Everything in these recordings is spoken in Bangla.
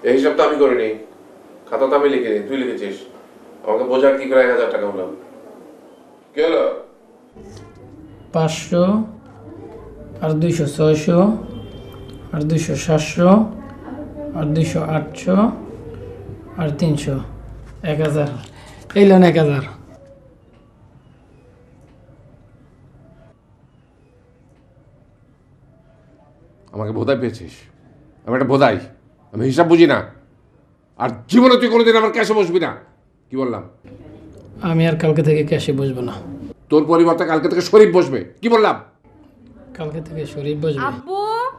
এই হিসাব তো আমি করিনি, খাতা তো আমি লিখিনি, তুই লিখেছিস। আমাকে বোঝার কি করে 1000 টাকা হলো? কি হলো? 500 আর 200 600 আর 200 700 আর 200 800 আর 300 1000। এই লোন 1000। আমাকে বোধাই পেয়েছিস? আমি একটা বোধাই, আমি হিসাব বুঝি না। আর জীবনে তুই কোনোদিন আমার ক্যাশে বসবি না, কি বললাম? আমি আর কালকে থেকে ক্যাশে বসবো না। তোর পরিবর্তে কালকে থেকে শরীফ বসবে, কি বললাম? কালকে থেকে শরীফ বসবে। আব্বু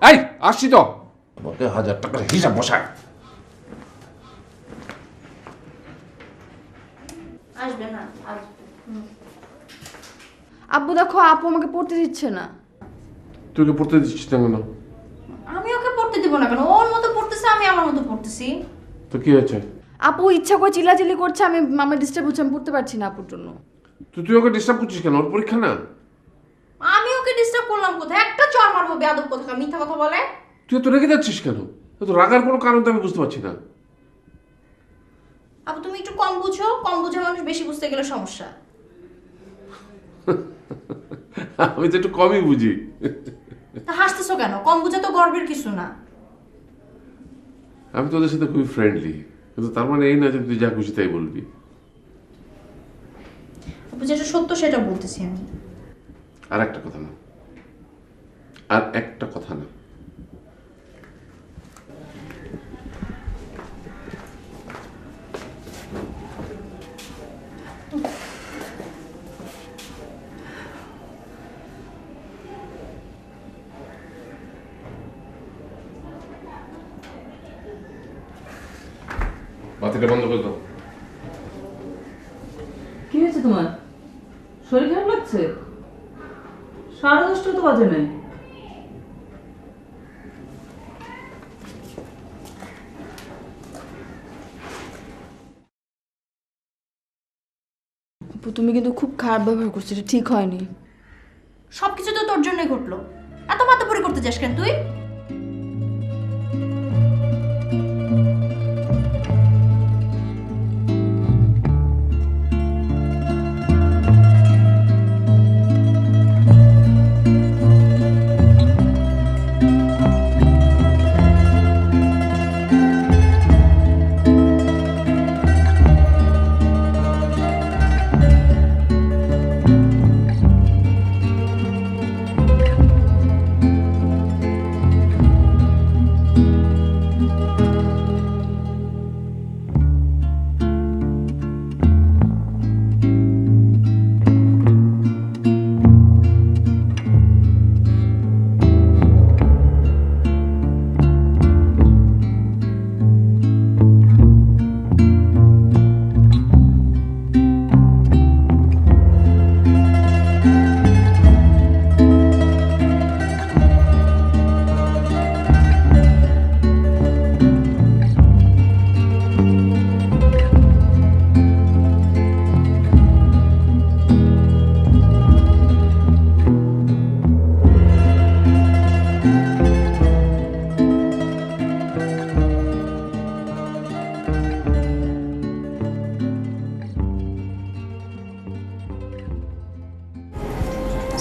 এই আসছি তো, আমাকে 1000 টাকার হিসাব বসায়। আসবে না, আসবে। আব্বু দেখো, আপু আমাকে পড়তে দিচ্ছে না। তুই কি পড়তে দিচ্ছিস না কেন? আমি ওকে পড়তে দিব না কেন? ওর মতো পড়তেছে, আমি আমার মতো পড়তেছি। তো কি হয়েছে? আপু ইচ্ছা করে চিল্লাচিল্লি করছে, আমি আমার ডিস্টার্ব হচ্ছে, আমি পড়তে পারছি না আপুর জন্য। তুই ওকে ডিস্টার্ব করছিস কেন? ওর পরীক্ষা না। আমি ওকে ডিস্টার্ব করলাম কোথায়? একটা চড় মারবো বেয়াদব কোথাকার, মিথ্যা কথা বলে। তুই তো রেগে যাচ্ছিস কেন? তো রাগার কোনো কারণ তো আমি বুঝতে পারছি না। আপু তুমি একটু কম বুঝো, কম বুঝে মানুষ বেশি বুঝতে গেলে সমস্যা। আমি তো একটু কমই বুঝি। তা হাসতেছো কেন? কম বুঝে তো গর্বের কিছু না। আমি তোদের সাথে খুবই ফ্রেন্ডলি, কিন্তু তার মানে এই না যে তুই যা খুশি তাই বলবি। আপু যেটা সত্য সেটা বলতেছি আমি। আর একটা কথা না, আর একটা কথা না। বাতিটা বন্ধ করে দাও। কি হয়েছে তোমার? শরীর খারাপ লাগছে? 10:30 তো বাজে নাই। আপু তুমি কিন্তু খুব খারাপ ব্যবহার করছো, এটা ঠিক হয়নি। সবকিছু তো তোর জন্যই ঘটলো, এত মাতাপুরি করতে যাস কেন তুই?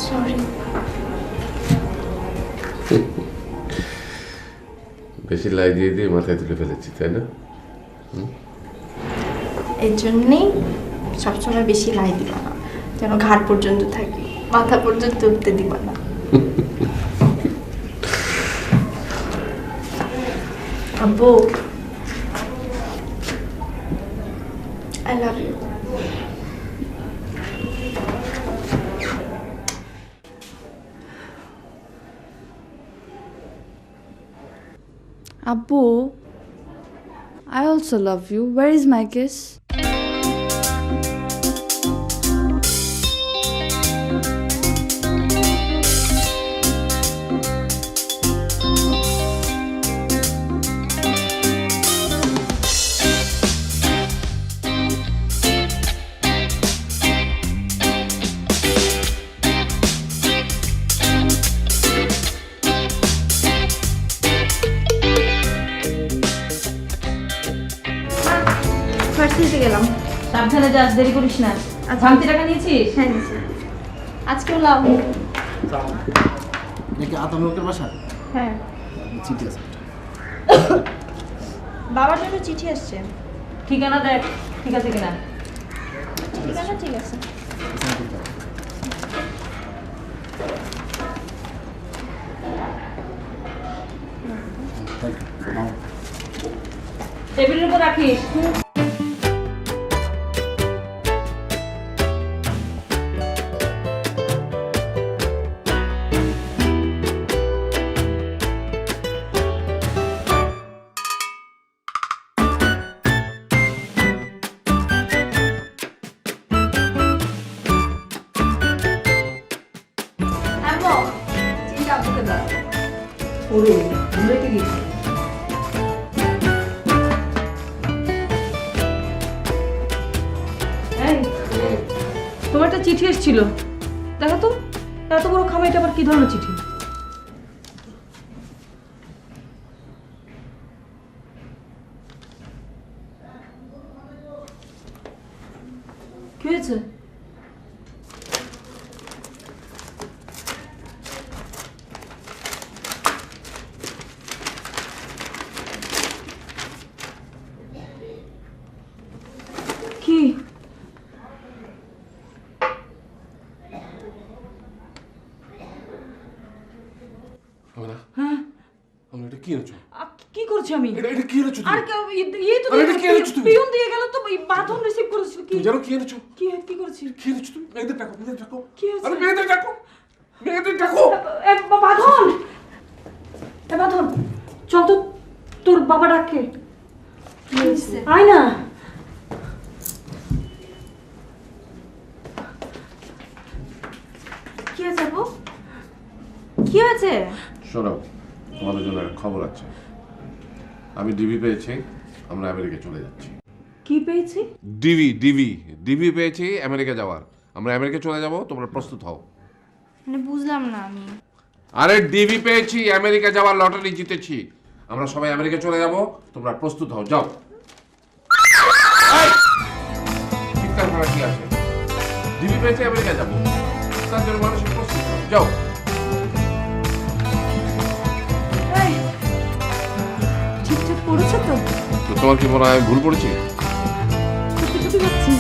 সরি। বেশি লাই দিয়ে দিয়ে মাথায় তুলে ফেলেছি, তাই না? এই জন্যেই সবসময় বেশি লাই দিবা না, যেন ঘাট পর্যন্ত থাকি, মাথা পর্যন্ত উঠতে দিবা না। আব্বু I love you. Abbu, I also love you. Where is my kiss? ভাঙতি দিতে গেলাম। সাবধানে যাস, দেরি করিস না। আচ্ছা। ভাঙতি টাকা নিয়েছিস? হ্যাঁ নিছি। আজকেও লাভ। নাকি আতম লোকের বাসা? হ্যাঁ, চিঠি আছে। বাবার জন্য চিঠি আসছে। ঠিকানা দেখ ঠিক আছে কিনা। ঠিকানা ঠিক আছে। টেবিলের উপর রাখিস। আম্মু, চিঠি আব্বুকে দাও। ওরে ভুলে গেছি। এই, তোমার একটা চিঠি এসেছিল, দেখো তো। এত বড় খামাইটা আবার কি ধরনের চিঠি? কি হয়েছে? কি? আমিনা, হ্যাঁ, আমি এটা কি এনেছো? কি করছি আমি? এটা কি এনেছো আর তুমি? এই তো আরে এটা কি এনেছো তুমি? পিয়ন দিয়ে গেল তো, এই বাথরুম রিসিভ করেছিল। কি তুমি জানো কি এনেছো? কি করেছিস? কি এনেছো তুমি? মেয়েদের ডাকো, মেয়েদের ডাকো। কি হয়েছে? আরে মেয়েদের ডাকো, মেয়েদের ডাকো। বাঁধন, বাঁধন, চল তো, তোর বাবা ডাকে। কি হয়েছে? আয় না। কি হয়েছে আব্বু? কি হয়েছে? শোনো, তোমাদের জন্য একটা খবর আছে। আমি ডিবি পেয়েছি, আমরা আমেরিকা চলে যাচ্ছি। কি পেয়েছি? ডিবি পেয়েছি আমেরিকা যাওয়ার। আমরা আমেরিকা চলে যাব, তোমরা প্রস্তুত হও। মানে বুঝলাম না আমি। আরে ডিবি পেয়েছি, আমেরিকা যাওয়ার লটারি জিতেছি। আমরা সবাই আমেরিকা চলে যাব, তোমরা প্রস্তুত হও, যাও। এই! চিৎকার করা কি আছে? ডিবি পেয়েছি আমেরিকা যাব, তার জন্য মানুষের প্রস্তুত হও, যাও। এই, ঠিকঠাক পড়েছো তো? তো তোমার কি মনে হয় আমি ভুল পড়েছি? সত্যি সত্যি যাচ্ছি।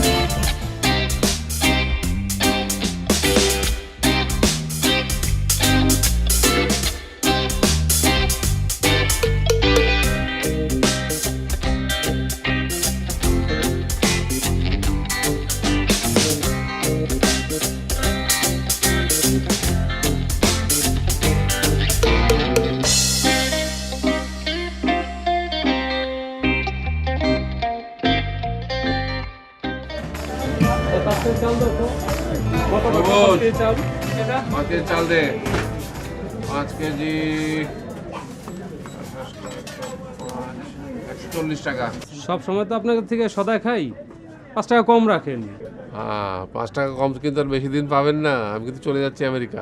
আজকে চাল দে 5 কেজি 140 টাকা। সব সময় তো আপনার থেকে সদাই খাই, 5 টাকা কম রাখেন। হ্যাঁ, 5 টাকা কম কিন্তু আর বেশি দিন পাবেন না। আমি কিন্তু চলে যাচ্ছি আমেরিকা।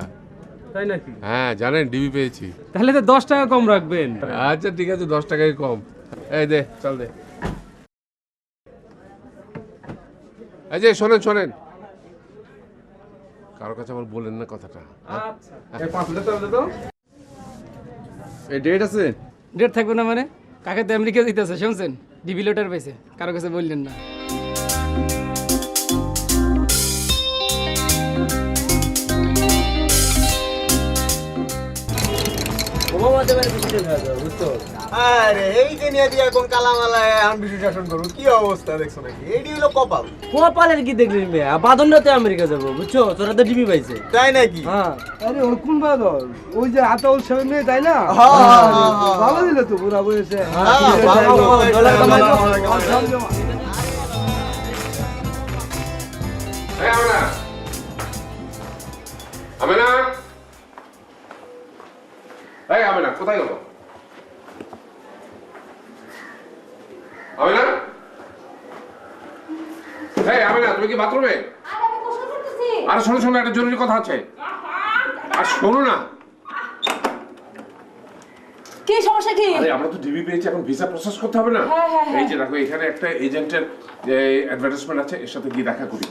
তাই নাকি? হ্যাঁ, জানেন ডিবি পেয়েছি। তাহলে তো 10 টাকা কম রাখবেন। আচ্ছা ঠিক আছে, 10 টাকাই কম। এই দে, চল দে। এই যে শোনেন, কারো কাছে আমার বলেন না কথাটা। আচ্ছা, এই 5 লিটার চল দে তো। এই ডেট আছে? ডেট থাকবে না মানে? কাকে তো আমেরিকা দিতেছে শুনছেন? ডিবি লেটার পাইছে, কারো কাছে বললেন না। আরে এই যে নিয়ে দিয়া কোন কালামালায় এখন বিশ্ব শাসন করবো, কি অবস্থা দেখছো নাকি? এইটি হলো কপাল। কপালের কি দেখলি মেয়ে বাদনটাতে আমেরিকা যাবো বুঝছো, তোরা তো ডিবি পাইছে। তাই নাকি? হ্যাঁ আরে ওই কোন বাদল? ওই যে আতাউল সাহেব মেয়ে তাই না? ভালো দিলে তো পুরা বয়সে। এই আমেনা, আমেনা, এই আমেনা, কোথায় গেল? আমেনা, এই আমেনা, তুমি কি বাথরুমে? আরে শোনো, একটা জরুরি কথা আছে। আর শোনো না। কি সমস্যা? সমস্যা কি? আরে আমরা তো ডিবি পেয়েছি, এখন ভিসা প্রসেস করতে হবে না? এই যে দেখো এখানে একটা এজেন্টের অ্যাডভার্টাইজমেন্ট আছে, এর সাথে গিয়ে দেখা করি।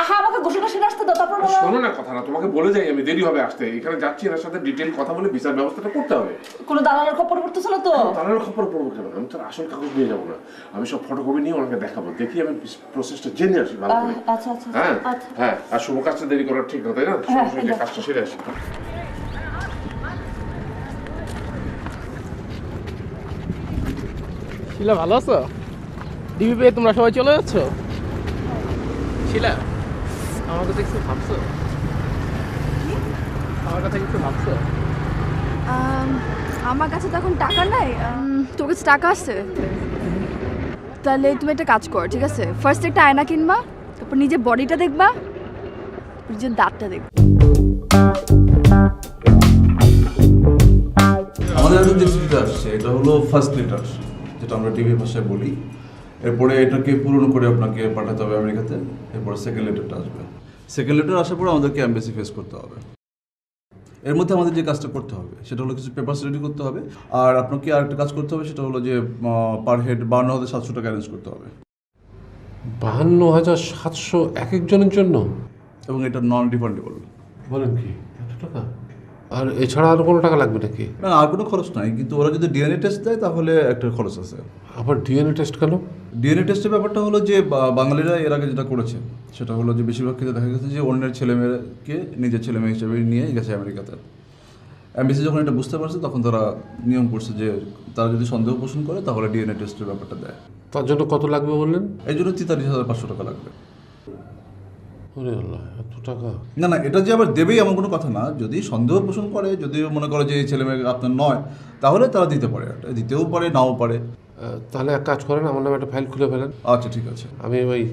আহা আমাকে ঘোষণা শুনে আসতে দাও, তারপর বলো। শোনো না কথা না, তোমাকে বলে যাই আমি, দেরি হবে আসতে। এখানে যাচ্ছি, এর সাথে ডিটেইল কথা বলে ভিসার ব্যবস্থাটা করতে হবে। কোনো দালালের খবর পড়তেছ না তো? তার খবর পড়বো কেন? আমি তো আসল কাগজ নিয়ে যাবো না, আমি সব ফটোকপি নিয়ে ওনাকে দেখাবো, দেখি আমি প্রসেসটা জেনে আসি ভালো করে। আচ্ছা আচ্ছা হ্যাঁ আচ্ছা। হ্যাঁ, আর শুভ কাজটা দেরি করার ঠিক না, তাই না? সরাসরি কাজটা সেরে আসি। শিলা ভালো আছো? ডিবি পেয়ে তোমরা সবাই চলে যাচ্ছ? শিলা, আমার কথা কিছু ভাবছো? আমার কথা কিছু ভাবছো? আমার কাছে তো এখন টাকা নাই। তোর কাছে টাকা আছে? তাহলে তুমি একটা কাজ কর, ঠিক আছে? ফার্স্ট একটা আয়না কিনবা, তারপর নিজের বডিটা দেখবা, নিজের দাঁতটা দেখবা। আমাদের হাতে যে চিঠিটা আসছে এটা হলো ফার্স্ট লেটার, যেটা আমরা টিভি ভাষায় বলি। এরপরে এটাকে পূরণ করে আপনাকে পাঠাতে হবে আমেরিকাতে। এরপরে সেকেন্ড লেটারটা আসবে। সেকেন্ড লেটার আসার পর আমাদেরকে অ্যাম্বাসি ফেস করতে হবে। এর মধ্যে আমাদের যে কাজটা করতে হবে সেটা হলো কিছু পেপারস রেডি করতে হবে, আর আপনাকে আরেকটা কাজ করতে হবে, সেটা হলো যে পার হেড 52,700 টাকা অ্যারেঞ্জ করতে হবে। 52,700 এক একজনের জন্য? এবং এটা নন রিফান্ডেবল। বলেন কি, এত টাকা? আর এছাড়া আর কোনো টাকা লাগবে নাকি? না, আর কোনো খরচ নাই, কিন্তু ওরা যদি ডিএনএ টেস্ট দেয় তাহলে একটা খরচ আছে। আবার ডিএনএ টেস্ট কেন? ডিএনএ টেস্টের ব্যাপারটা হলো যে বাঙালিরা এর আগে যেটা করেছে সেটা হলো যে বেশিরভাগ ক্ষেত্রে দেখা গেছে যে অন্যের ছেলেমেয়েকে নিজের ছেলেমেয়ে হিসেবে নিয়ে গেছে আমেরিকাতে। এমবিসি যখন এটা বুঝতে পারছে তখন তারা নিয়ম করছে যে তারা যদি সন্দেহ পোষণ করে তাহলে ডিএনএ টেস্টের ব্যাপারটা দেয়। তার জন্য কত লাগবে বললেন? এই জন্য 43,500 টাকা লাগবে। ওরে আল্লাহ, এত টাকা! না না, এটা যে আবার দেবেই এমন কোনো কথা না। যদি সন্দেহ পোষণ করে, যদি মনে করে যে এই ছেলেমেয়ে আপনার নয়, তাহলে তারা দিতে পারে, এটা দিতেও পারে নাও পারে। তাহলে এক কাজ করেন, আমার নামে একটা ফাইল খুলে ফেলেন। আচ্ছা ঠিক আছে, আমি ওই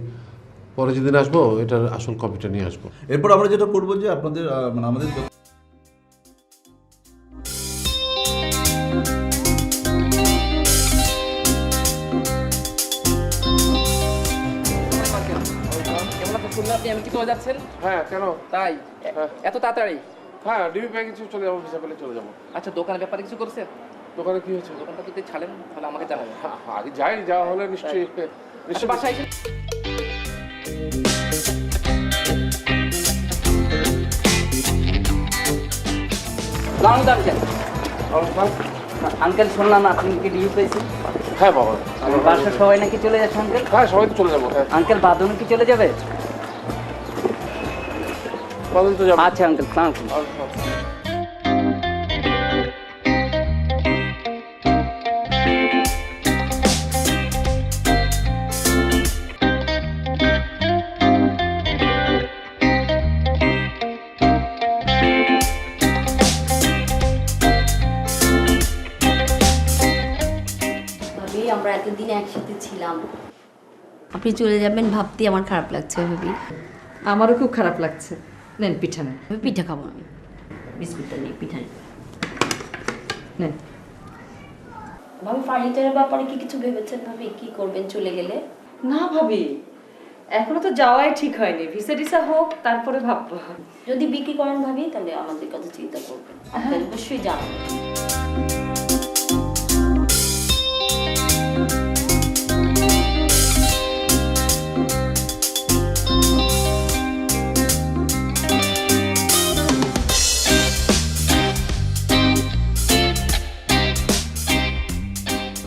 পরে যেদিন আসবো এটার আসল কপিটা নিয়ে আসবো। এরপর আমরা যেটা করবো যে আপনাদের মানে আমাদের আপনি কি চলে যাচ্ছেন? হ্যাঁ, কেন? তাই এত তাড়াতাড়ি? হ্যাঁ, ডিবি পেয়ে কিছু চলে যাবো, ভিসা পেলে চলে যাবো। আচ্ছা, দোকানের ব্যাপারে কিছু করছে? দোকানে কি হয়েছে? দোকানটা যদি ছাড়েন তাহলে আমাকে জানাবেন। আগে যাই, যাওয়া হলে নিশ্চয়ই আচ্ছা, বাসায় এসে আঙ্কেল শুনলাম আপনি কি ডিউ পেয়েছেন? হ্যাঁ বাবা, বাসার সবাই নাকি চলে যাচ্ছে আঙ্কেল? হ্যাঁ সবাই তো চলে যাবো। হ্যাঁ, আঙ্কেল বাদন কি চলে যাবে? বাদল তো যাবো। আচ্ছা আঙ্কেল, সালাম। ভাবি, আমরা এতদিন একসাথে ছিলাম, আপনি চলে যাবেন ভাবতে আমার খারাপ লাগছে ভাবি। আমারও খুব খারাপ লাগছে। নেন পিঠা নেন। আমি পিঠা খাবো না, বিস্কুটটা নেই, পিঠা নেই। নেন। ভাবি, ফার্নিচারের ব্যাপারে কি কিছু ভেবেছেন ভাবি? কি করবেন চলে গেলে? না ভাবি, এখনো তো যাওয়াই ঠিক হয়নি। ভিসা টিসা হোক তারপরে ভাববো। যদি বিক্রি করেন ভাবি তাহলে আমাদের কথা চিন্তা করবেন, আপনার অবশ্যই জানাবেন।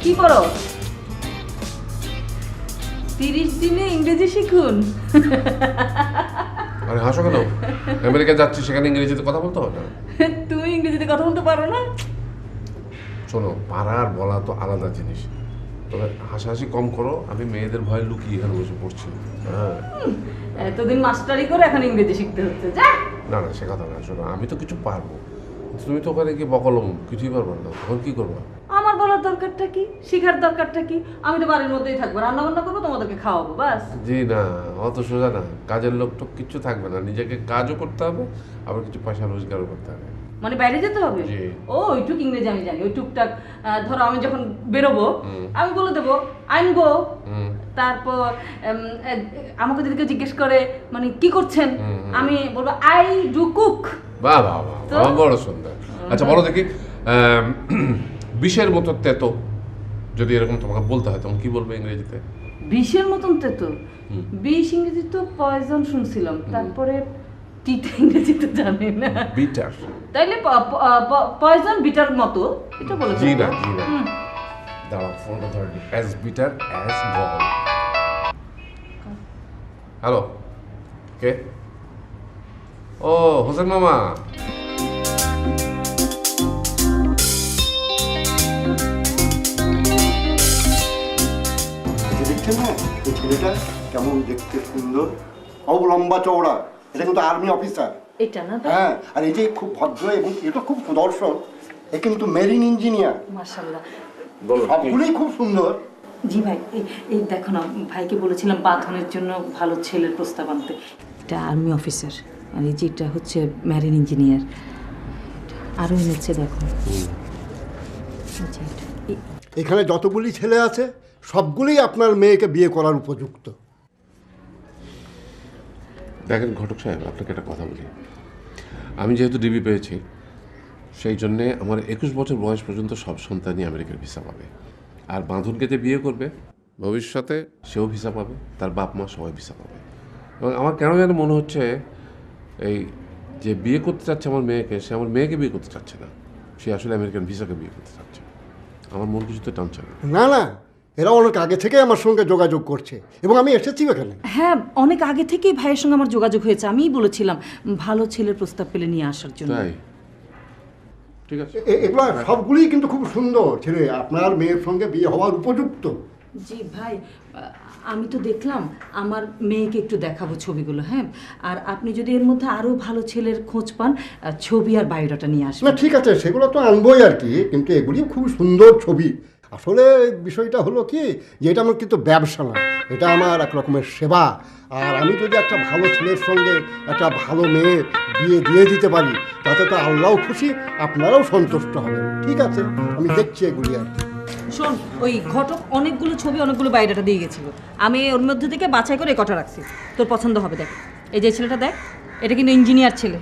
কি করো? 30 দিনে ইংরেজি শিখুন। আরে হাসো কেন? আমেরিকা যাচ্ছি, সেখানে ইংরেজিতে কথা বলতে হবে না? তুমি ইংরেজিতে কথা বলতে পারো না? শোনো, পারা আর বলা তো আলাদা জিনিস। তবে হাসাহাসি কম করো, আমি মেয়েদের ভয়ে লুকিয়ে এখানে বসে পড়ছি। হ্যাঁ, এতদিন মাস্টারি করে এখন ইংরেজি শিখতে হচ্ছে। যা। না না, সে কথা না। শোনো, আমি তো কিছু পারবো, তুমি তো ওখানে গিয়ে বকলম কিছুই পারবো না, তখন কি করবো? আমার বলার দরকারটা কি? শিখার দরকারটা কি? আমি তো বাড়ির মধ্যেই থাকবো, রান্না বান্না করবো, তোমাদেরকে খাওয়াবো, বাস। জি না, অত সোজা না। কাজের লোক তো কিচ্ছু থাকবে না, নিজেকে কাজও করতে হবে, আবার কিছু পয়সা রোজগারও করতে হবে। মানে বাইরে যেতে হবে? জি। ও, ওইটুক ইংরেজি আমি জানি। ওই টুকটাক ধরো আমি যখন বেরোবো আমি বলে দেবো আইম গো, তারপর আমাকে যদি কেউ জিজ্ঞেস করে মানে কি করছেন, আমি বলবো আই ডু কুক। বাহ বাহ বাহ, বড় সুন্দর। আচ্ছা বলো দেখি, বিষের মতো তেতো। যদি এরকম তোমাকে বলতে হয় তখন কি বলবে ইংরেজিতে? বিষের মতন তেতো। বিষ ইংরেজি তো পয়জন শুনছিলাম, তারপরে টিটা ইংরেজি তো জানি না। বিটার। তাইলে পয়জন বিটার মতো এটা বলে জি না, জি না। দাঁড়াও, ফোনটা ধরে নি। অ্যাজ বিটার অ্যাজ গল। হ্যালো, কে? ও হোসেন মামা। দেখছেন না এই ছেলেটা কেমন দেখতে সুন্দর, লম্বা চওড়া, এটা কিন্তু আর্মি অফিসার। এটা না? হ্যাঁ, আর এই যে খুব ভদ্র এবং এটা খুব সুদর্শন, এ কিন্তু মেরিন ইঞ্জিনিয়ার। মাশাআল্লাহ, সবগুলোই খুব সুন্দর। জি ভাই, এই দেখো না, ভাইকে বলেছিলাম বাঁধনের জন্য ভালো ছেলের প্রস্তাব আনতে। এটা আর্মি অফিসার আর এই যেটা হচ্ছে মেরিন ইঞ্জিনিয়ার। আরও এনেছে দেখো। এখানে যতগুলি ছেলে আছে সবগুলোই আপনার মেয়েকে বিয়ে করার উপযুক্ত। দেখেন ঘটক সাহেব, আপনাকে একটা কথা বলি। আমি যেহেতু ডিবি পেয়েছি, সেই জন্যে আমার 21 বছর বয়স পর্যন্ত সব সন্তানই আমেরিকার ভিসা পাবে। আর বাঁধনকে যে বিয়ে করবে ভবিষ্যতে সেও ভিসা পাবে, তার বাপ মা সবাই ভিসা পাবে। এবং আমার কেন যেন মনে হচ্ছে এই যে বিয়ে করতে চাচ্ছে আমার মেয়েকে, সে আমার মেয়েকে বিয়ে করতে চাচ্ছে না, সে আসলে আমেরিকান ভিসাকে বিয়ে করতে চাচ্ছে। আমার মন কিছুতে টানছে না। না না, এরা অনেক আগে থেকে আমার সঙ্গে যোগাযোগ করছে এবং আমি এসেছি এখানে। হ্যাঁ, অনেক আগে থেকেই ভাইয়ের সঙ্গে আমার যোগাযোগ হয়েছে। আমিই বলেছিলাম ভালো ছেলের প্রস্তাব পেলে নিয়ে আসার জন্য। তাই ঠিক আছে। এগুলো সবগুলোই কিন্তু খুব সুন্দর ছেলে, আপনার মেয়ের সঙ্গে বিয়ে হওয়ার উপযুক্ত। জি ভাই, আমি তো দেখলাম, আমার মেয়েকে একটু দেখাবো ছবিগুলো। হ্যাঁ, আর আপনি যদি এর মধ্যে আরও ভালো ছেলের খোঁজ পান, ছবি আর বায়োডাটা নিয়ে না আসবেন। ঠিক আছে, সেগুলো তো আনবই আর কি, কিন্তু এগুলি খুব সুন্দর ছবি। আসলে বিষয়টা হলো কি যে এটা আমার কিন্তু ব্যবসা না, এটা আমার এক রকমের সেবা। আর আমি যদি একটা ভালো ছেলের সঙ্গে একটা ভালো মেয়ে বিয়ে দিয়ে দিতে পারি, তাতে তো আল্লাহও খুশি, আপনারাও সন্তুষ্ট হবেন। ঠিক আছে, আমি দেখছি এগুলি আর কি। শোন, ওই ঘটক অনেকগুলো ছবি অনেকগুলো বায়োডাটা দিয়ে গেছিল, আমি ওর মধ্যে থেকে বাছাই করে কটা রাখছি। তোর পছন্দ হবে। দেখ, এই যে ছেলেটা দেখ, এটা কিন্তু ইঞ্জিনিয়ার ছেলে।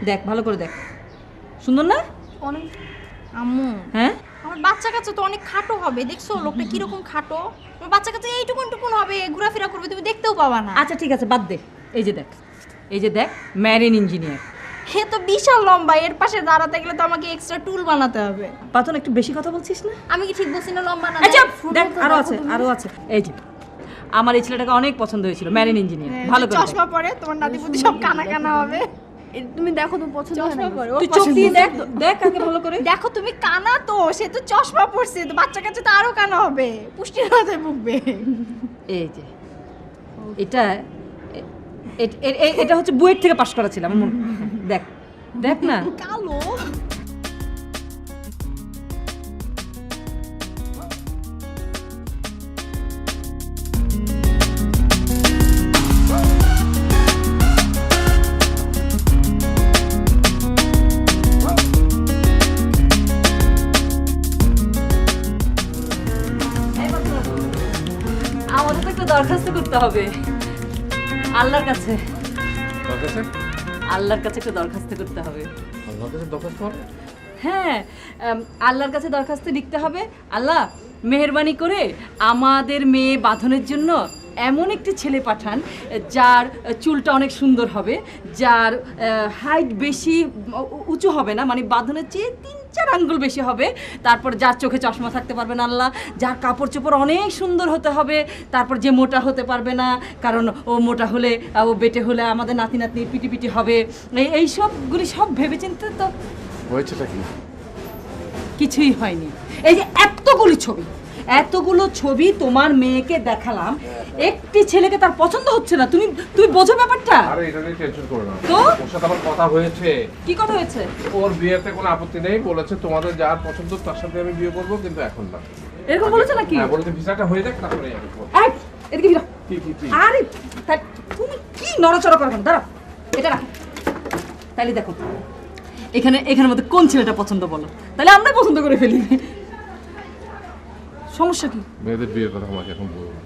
দেখ, ভালো করে দেখ, সুন্দর না? অনেক। আম্মু, হ্যাঁ, আমার বাচ্চা কাচ্চা তো অনেক খাটো হবে, দেখছো লোকটা কিরকম খাটো। আমার বাচ্চা কাচ্চা এইটুকুন টুকুন হবে, ঘোরাফেরা করবে, তুমি দেখতেও পাবা না। আচ্ছা ঠিক আছে, বাদ দে। এই যে দেখ, এই যে দেখ, মেরিন ইঞ্জিনিয়ার। হে তো বিশাল লম্বা, এর পাশে দাঁড়াতে গেলে তো আমাকে এক্সট্রা টুল বানাতে হবে। পাতন, একটু বেশি কথা বলছিস না? আমি কি ঠিক বলছি না লম্বা না? আচ্ছা দেখ, আরো আছে, আরো আছে। এই যে আমার এই ছেলেটাকে অনেক পছন্দ হয়েছিল, মেরিন ইঞ্জিনিয়ার। ভালো করে চশমা পরে তোমার নাতি বুদ্ধি সব কানা কানা হবে। তুমি দেখো, তুমি পছন্দ হয় না? চশমা পরে তুই চোখ দিয়ে দেখ, দেখ আগে ভালো করে। দেখো তুমি কানা, তো সে তো চশমা পরছে, তো বাচ্চা কাচ্চা তো আরো কানা হবে, পুষ্টির মাথায় ভুগবে। এই যে এটা এটা হচ্ছে বুয়েট থেকে পাশ করা ছিল আমার মনে। দেখ দেখ না, কালো। আমাদের তো একটা দরখাস্ত করতে হবে আল্লাহর কাছে। আল্লাহর কাছে একটা দরখাস্ত করতে হবে। আল্লাহর কাছে দরখাস্ত হবে? হ্যাঁ, আল্লাহর কাছে দরখাস্ত লিখতে হবে। আল্লাহ, মেহেরবানি করে আমাদের মেয়ে বাঁধনের জন্য এমন একটি ছেলে পাঠান যার চুলটা অনেক সুন্দর হবে, যার হাইট বেশি উঁচু হবে না, মানে বাঁধনের চেয়ে 3-4 আঙ্গুল বেশি হবে, তারপর যার চোখে চশমা থাকতে পারবে না আল্লাহ, যার কাপড় চোপড় অনেক সুন্দর হতে হবে, তারপর যে মোটা হতে পারবে না, কারণ ও মোটা হলে ও বেটে হলে আমাদের নাতি নাতনি পিটি পিটি হবে। এই সবগুলি সব ভেবেচিন্তে তো হয়েছেটা কি? কিছুই হয়নি। এই যে এতগুলো ছবি তোমার মেয়েকে দেখালাম, একটি ছেলেকে তার পছন্দ হচ্ছে না। তুমি বোঝো ব্যাপারটা? আরে এটা নিয়ে টেনশন করো না, তো ওর সাথে আমার কথা হয়েছে। কি কথা হয়েছে? ওর বিয়েতে কোনো আপত্তি নেই, বলেছে তোমাদের যার পছন্দ তার সাথে আমি বিয়ে করবো, কিন্তু এখন না। এরকম বলেছে নাকি? হ্যাঁ, বলেছে ভিসাটা হয়ে যাক তারপরে আমি করব। এদিকে ফিরো। কি? আরে তুমি কি নড়াচড়া করো কেন? দাঁড়াও, এটা রাখো। তাহলে দেখো, এখানের মধ্যে কোন ছেলেটা পছন্দ বলো, তাহলে আমরা পছন্দ করে ফেলি। সমস্যা কি? মেয়েদের বিয়ের কথা আমাকে এখন বলবো।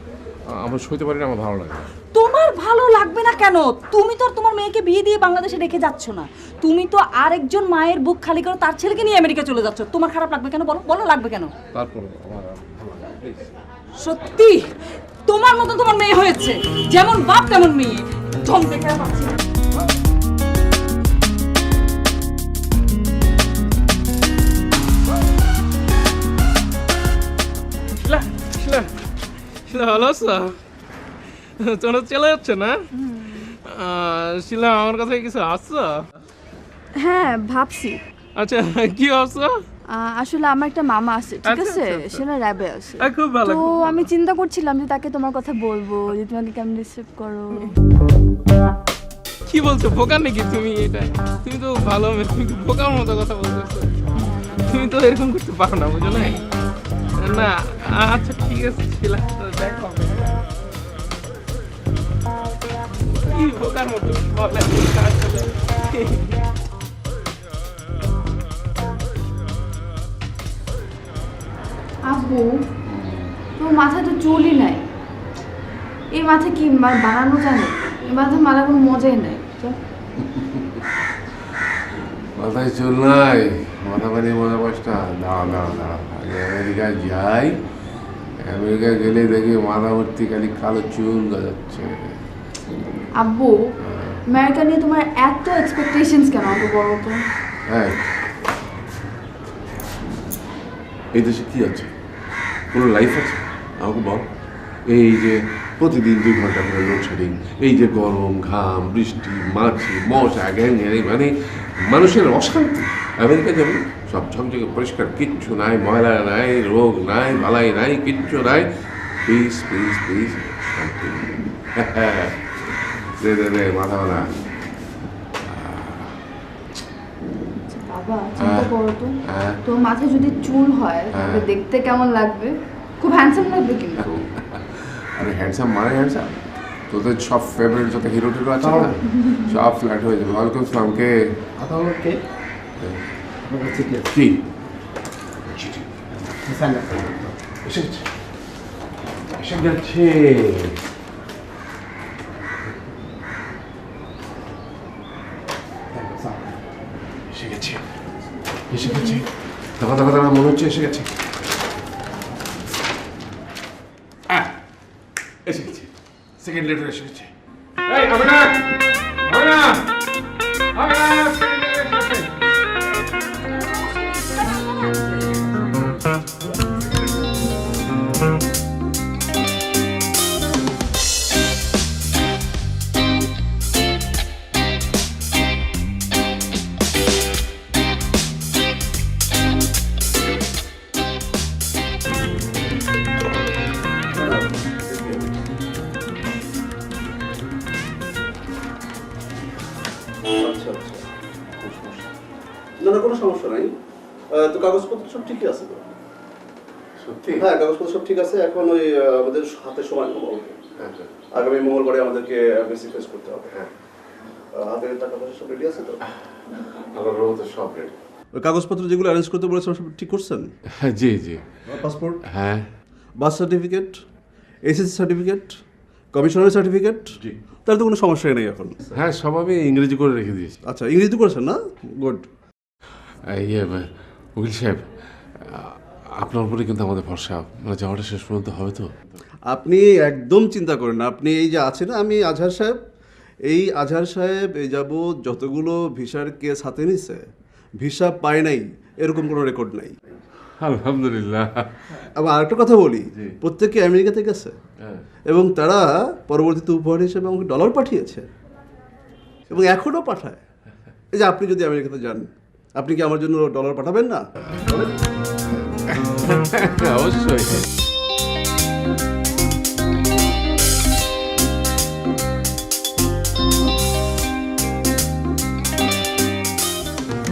আমার সইতে পারি না, আমার ভালো লাগে না। তোমার ভালো লাগবে না কেন? তুমি তো আর তোমার মেয়েকে বিয়ে দিয়ে বাংলাদেশে রেখে যাচ্ছ না, তুমি তো আরেকজন মায়ের বুক খালি করে তার ছেলেকে নিয়ে আমেরিকা চলে যাচ্ছ। তোমার খারাপ লাগবে কেন? বলো বলো, লাগবে কেন? তারপর আমার ভালো লাগে, প্লিজ। সত্যি তোমার মতো তোমার মেয়ে হয়েছে, যেমন বাপ তেমন মেয়ে। ঢং দেখে আর পাচ্ছি না। শিলা শিলা শিলা ভালো আছো? তোমরা চলে যাচ্ছে না? শিলা আমার কাছে কিছু আসছো? হ্যাঁ ভাবছি। আচ্ছা কি আসছো? আসলে আমার একটা মামা আছে, ঠিক আচ্ছা, আছে? আচ্ছা, আচ্ছা। সে না র্যাবে আছে। খুব ভালো, তো খুব ভালো। আমি চিন্তা করছিলাম যে তাকে তোমার কথা বলবো, যে তোমাকে কেমন রিসিভ করো। কি বলছো, বোকা নাকি তুমি? এটা তুমি তো ভালো মেয়ে, তুমি তো বোকার মতো কথা বলতেছো। তুমি তো এরকম করতে পারো না, বুঝো না? না আচ্ছা ঠিক আছে শিলা, দেখো কি বোকার মতো বলে আসলে। আব্বু, তোর মাথায় তো চুলই নাই। এই মাথা কি বানানো জানে? এই মাথা মারা কোনো মজাই নাই। মাথায় চুল নাই, মাথা বানিয়ে মজা কষ্টা। দাঁড়া দাঁড়া দাঁড়া, আগে আমেরিকায় যাই। আমেরিকায় গেলে দেখি মাথা ভর্তি খালি কালো চুল গজাচ্ছে। আব্বু, আমেরিকা নিয়ে তোমার এত এক্সপেকটেশনস কেন? আব্বু বলো তো। হ্যাঁ, এই দেশে কি আছে? কোনো লাইফ আছে? আমাকে বল। এই যে প্রতিদিন 2 ঘন্টা করে লোডশেডিং, এই যে গরম, ঘাম, বৃষ্টি, মাছি, মশা, গ্যাংগ্যানি, মানে মানুষের অশান্তি। আমেরিকা যেমন সব ঝকঝকে পরিষ্কার, কিচ্ছু নাই, ময়লা নাই, রোগ নাই, বালাই নাই, কিচ্ছু নাই। পিস পিস পিস, শান্তি। দে দে দে, মাথা বানা। বাবা চিন্তা করো তো, তোর মাথায় যদি চুল হয় তাহলে দেখতে কেমন লাগবে? খুব হ্যান্ডসাম লাগবে কিন্তু। আরে হ্যান্ডসাম মানে হ্যান্ডসাম, তোদের সব ফেভারিট যত হিরো টিরো আছে না, সব ফ্ল্যাট হয়ে যাবে। ওয়ালাইকুম আসসালাম। কে? কথা হলো কে? আপনার চিঠি আছে। কি? সাইন আছে। এসে গেছে, এসে গেছে। এসে গেছে, এসে গেছে। দেখা দেখা দেখা মনে হচ্ছে এসে গেছে। এসে গেছে, সেকেন্ড লেটার এসে গেছে। এই হবে না, হবে না, হবে না, সেকেন্ড লেটার এসে গেছে। আচ্ছা আচ্ছা, না না কোনো সমস্যা নাই। তো কাগজপত্র সব ঠিকই আছে তো? সত্যি? হ্যাঁ কাগজপত্র সব ঠিক আছে। এখন ওই আমাদের হাতে সময় খুব অল্প। আগামী মঙ্গলবারে আমাদেরকে বেসিক ফেস করতে হবে। হ্যাঁ, হাতে টাকা পয়সা সব রেডি আছে তো? আমার তো সব রেডি। ওই কাগজপত্র যেগুলো অ্যারেঞ্জ করতে বলেছেন সব ঠিক করছেন? জি জি। পাসপোর্ট, হ্যাঁ, বার্থ সার্টিফিকেট, এসএসসি সার্টিফিকেট, কমিশনারের সার্টিফিকেট। জি। তাহলে তো কোনো সমস্যাই নেই এখন। হ্যাঁ, সব আমি ইংরেজি করে রেখে দিয়েছি। আচ্ছা ইংরেজি করেছেন না? গুড। ইয়ে উকিল সাহেব, আপনার উপরে কিন্তু আমাদের ভরসা, মানে যাওয়াটা শেষ পর্যন্ত হবে তো? আপনি একদম চিন্তা করেন না। আপনি এই যে আছেন, আমি আজহার সাহেব, এই আজহার সাহেব এই যাবৎ যতগুলো ভিসার কেস হাতে নিছে, ভিসা পায় নাই এরকম কোনো রেকর্ড নাই। আলহামদুলিল্লাহ। আবার আরেকটা কথা বলি, প্রত্যেকে আমেরিকাতে গেছে এবং তারা পরবর্তীতে উপহার হিসেবে আমাকে ডলার পাঠিয়েছে এবং এখনও পাঠায়। এই যে আপনি যদি আমেরিকাতে যান, আপনি কি আমার জন্য ডলার পাঠাবেন না? অবশ্যই।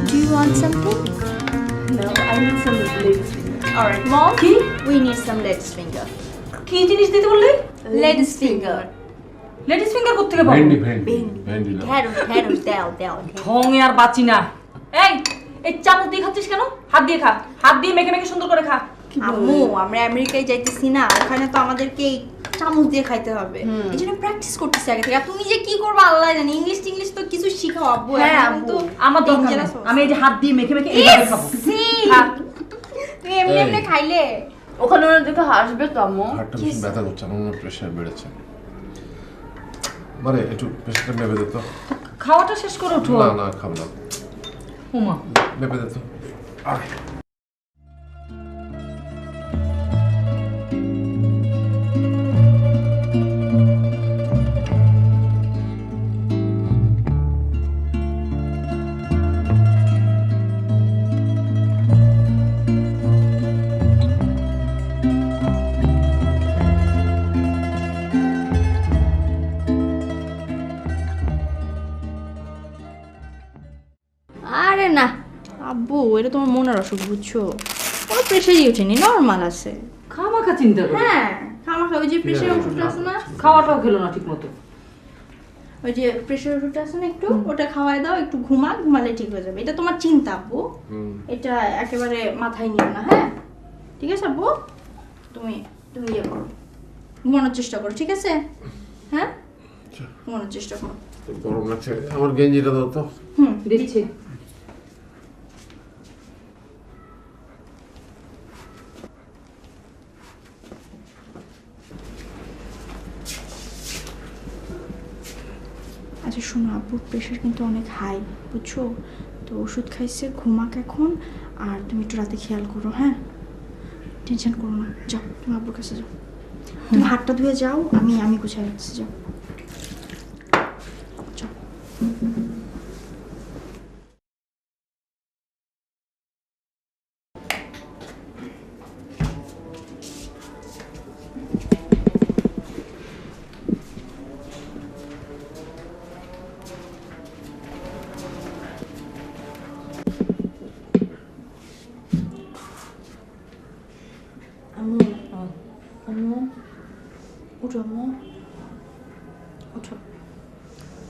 Do you want something? No, I need some ladies finger. Alright, Mom. কি We need some ladies finger. কি জিনিস দিতে বললে? Ladies finger. লেডিস ফিঙ্গার করতে পারবো? ভেন্ডি ভেন্ডি ভেন্ডি না। Carol, down. ঢঙে আর বাঁচি না। এই চামচ দিয়ে খাচ্ছিস কেন? হাত দিয়ে খা, হাত দিয়ে মেখে মেখে সুন্দর করে খা। আম্মু, আমরা আমেরিকায় যাইতেছি না, ওখানে তো আমাদেরকে এই চামচ দিয়ে খাইতে হবে এই জন্য প্র্যাকটিস করতেছি আগে থেকে আর তুমি যে কি করবে আল্লাহ জানে ইংলিশ তো কিছু শিখাও আব্বু হ্যাঁ এখন আব্বু তো আমার দরকার dangerous নেই। অবস্থা। আমি এই যে হাত দিয়ে মেখে মেখে এইভাবে খাবো খা। তুমি এমনি এমনি খাইলে ওখানে ওরা দেখে হাসবে তো আম্মু। হার্টটা বেশি ব্যথা করছে, আমার প্রেশার বেড়েছে। মানে একটু প্রেশারটা মেপে দিত। খাওয়াটা শেষ করে উঠো। না না খাবো না, উমা মেপে দিত। আরে না আব্বু এটা তোমার মনের অসুখ বুঝছো কোনো প্রেশারই ওঠেনি নর্মাল আছে খামাখা চিন্তা করো। হ্যাঁ খামাখা ওই যে প্রেশার ওষুধটা আছে না খাওয়াটাও খেলো না ঠিক মতো। ওই যে প্রেশার ওষুধটা আছে না একটু ওটা খাওয়াই দাও একটু ঘুমালে ঠিক হয়ে যাবে এটা তোমার চিন্তা আব্বু এটা একেবারে মাথায় নিও না হ্যাঁ ঠিক আছে আব্বু তুমি তুমি ইয়ে করো ঘুমানোর চেষ্টা করো ঠিক আছে হ্যাঁ ঘুমানোর চেষ্টা করো গরম লাগছে, আমার গেঞ্জিটা দাও তো। দিচ্ছি। আচ্ছা শোনো আব্বুর প্রেশার কিন্তু অনেক হাই বুঝছো তো ওষুধ খাইছে ঘুমাক এখন আর তুমি একটু রাতে খেয়াল করো হ্যাঁ টেনশন করো না যাও তুমি আব্বুর কাছে যাও তুমি হাতটা ধুয়ে যাও আমি গুছাই রাখছি যাও যাও আম্মু আম্মু উঠো আম্মু উঠো